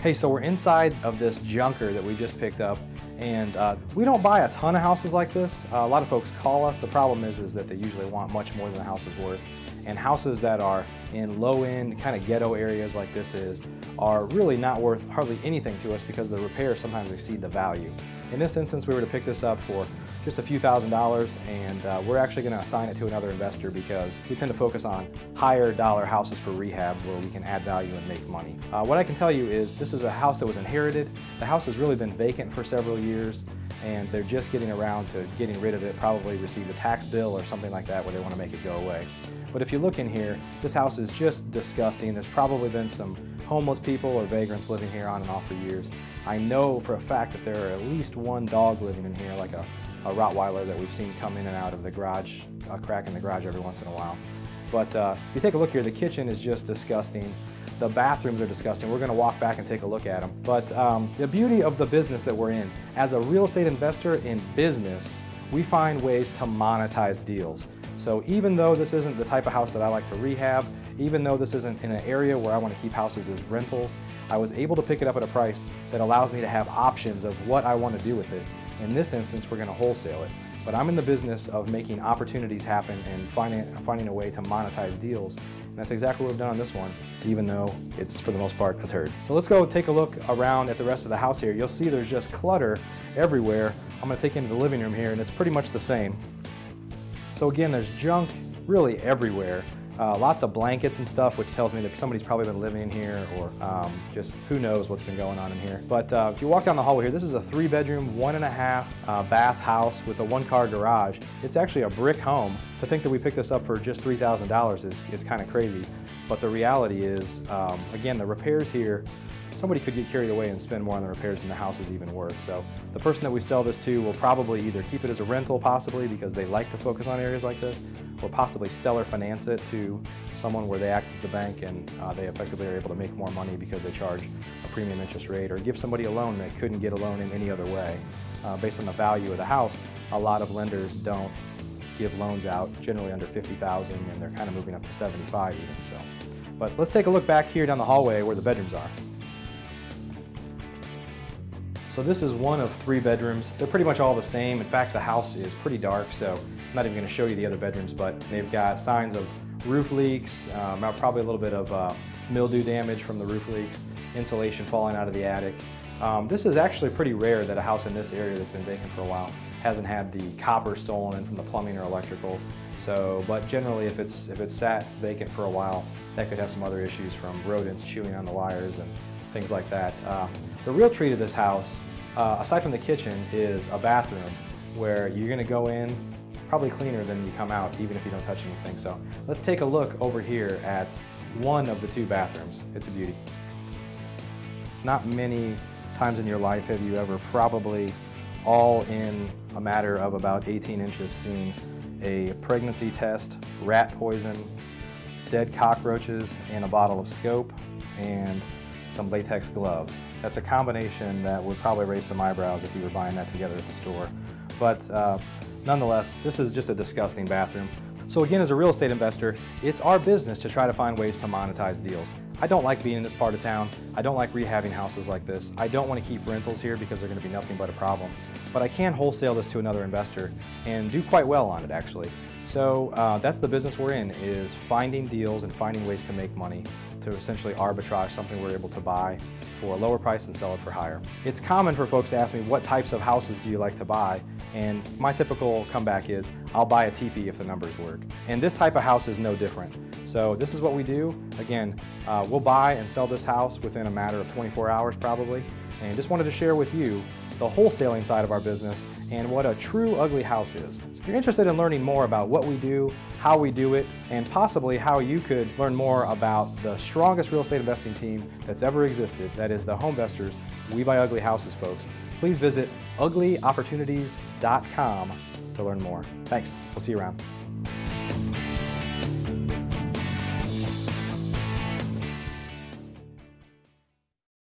Hey, so we're inside of this junker that we just picked up, and we don't buy a ton of houses like this. A lot of folks call us. The problem is that they usually want much more than the house is worth. And houses that are in low-end, kind of ghetto areas like this are really not worth hardly anything to us because the repairs sometimes exceed the value. In this instance, we were to pick this up for just a few $1,000s, and we're actually going to assign it to another investor because we tend to focus on higher dollar houses for rehabs where we can add value and make money. What I can tell you is this is a house that was inherited. The house has really been vacant for several years, and they're just getting around to getting rid of it, probably received a tax bill or something like that where they want to make it go away. But if you look in here, this house is just disgusting. There's probably been some homeless people or vagrants living here on and off for years. I know for a fact that there are at least one dog living in here, like a Rottweiler that we've seen come in and out of the garage, a crack in the garage every once in a while. But if you take a look here, the kitchen is just disgusting. The bathrooms are disgusting. We're going to walk back and take a look at them. But the beauty of the business that we're in, as a real estate investor in business, we find ways to monetize deals. So even though this isn't the type of house that I like to rehab, even though this isn't in an area where I want to keep houses as rentals, I was able to pick it up at a price that allows me to have options of what I want to do with it. In this instance, we're going to wholesale it. But I'm in the business of making opportunities happen and finding a way to monetize deals. And that's exactly what we've done on this one, even though it's, for the most part, a turd. So let's go take a look around at the rest of the house here. You'll see there's just clutter everywhere. I'm going to take you into the living room here, and it's pretty much the same. So again, there's junk really everywhere. Lots of blankets and stuff, which tells me that somebody's probably been living in here, or just who knows what's been going on in here. But if you walk down the hallway here, this is a 3-bedroom, 1.5 bath house with a 1-car garage. It's actually a brick home. To think that we picked this up for just $3,000 is kind of crazy. But the reality is, again, the repairs here, somebody could get carried away and spend more on the repairs than the house is even worth. So the person that we sell this to will probably either keep it as a rental, possibly because they like to focus on areas like this, or possibly sell or finance it to someone where they act as the bank and they effectively are able to make more money because they charge a premium interest rate, or give somebody a loan that couldn't get a loan in any other way. Based on the value of the house, a lot of lenders don't give loans out, generally under $50,000, and they're kind of moving up to $75,000 even. So, but let's take a look back here down the hallway where the bedrooms are. So this is one of 3 bedrooms. They're pretty much all the same. In fact, the house is pretty dark, so I'm not even going to show you the other bedrooms, but they've got signs of roof leaks, probably a little bit of mildew damage from the roof leaks, insulation falling out of the attic. This is actually pretty rare that a house in this area that's been vacant for a while hasn't had the copper stolen in from the plumbing or electrical. So, but generally if it's sat vacant for a while, that could have some other issues from rodents chewing on the wires and things like that. The real treat of this house, aside from the kitchen, is a bathroom where you're going to go in probably cleaner than you come out, even if you don't touch anything. So let's take a look over here at one of the 2 bathrooms. It's a beauty. Not many times in your life have you ever, probably all in a matter of about 18 inches, seen a pregnancy test, rat poison, dead cockroaches, and a bottle of scope, and some latex gloves. That's a combination that would probably raise some eyebrows if you were buying that together at the store. But nonetheless, this is just a disgusting bathroom. So again, as a real estate investor, it's our business to try to find ways to monetize deals. I don't like being in this part of town. I don't like rehabbing houses like this. I don't want to keep rentals here because they're going to be nothing but a problem. But I can wholesale this to another investor and do quite well on it, actually. So that's the business we're in, is finding deals and finding ways to make money, to essentially arbitrage something we're able to buy for a lower price and sell it for higher. It's common for folks to ask me, what types of houses do you like to buy? And my typical comeback is, I'll buy a teepee if the numbers work. And this type of house is no different. So this is what we do. Again, we'll buy and sell this house within a matter of 24 hours probably. And just wanted to share with you the wholesaling side of our business and what a true ugly house is. So if you're interested in learning more about what we do, how we do it, and possibly how you could learn more about the strongest real estate investing team that's ever existed, that is the Homevestors, We Buy Ugly Houses folks, please visit uglyopportunities.com to learn more. Thanks. We'll see you around.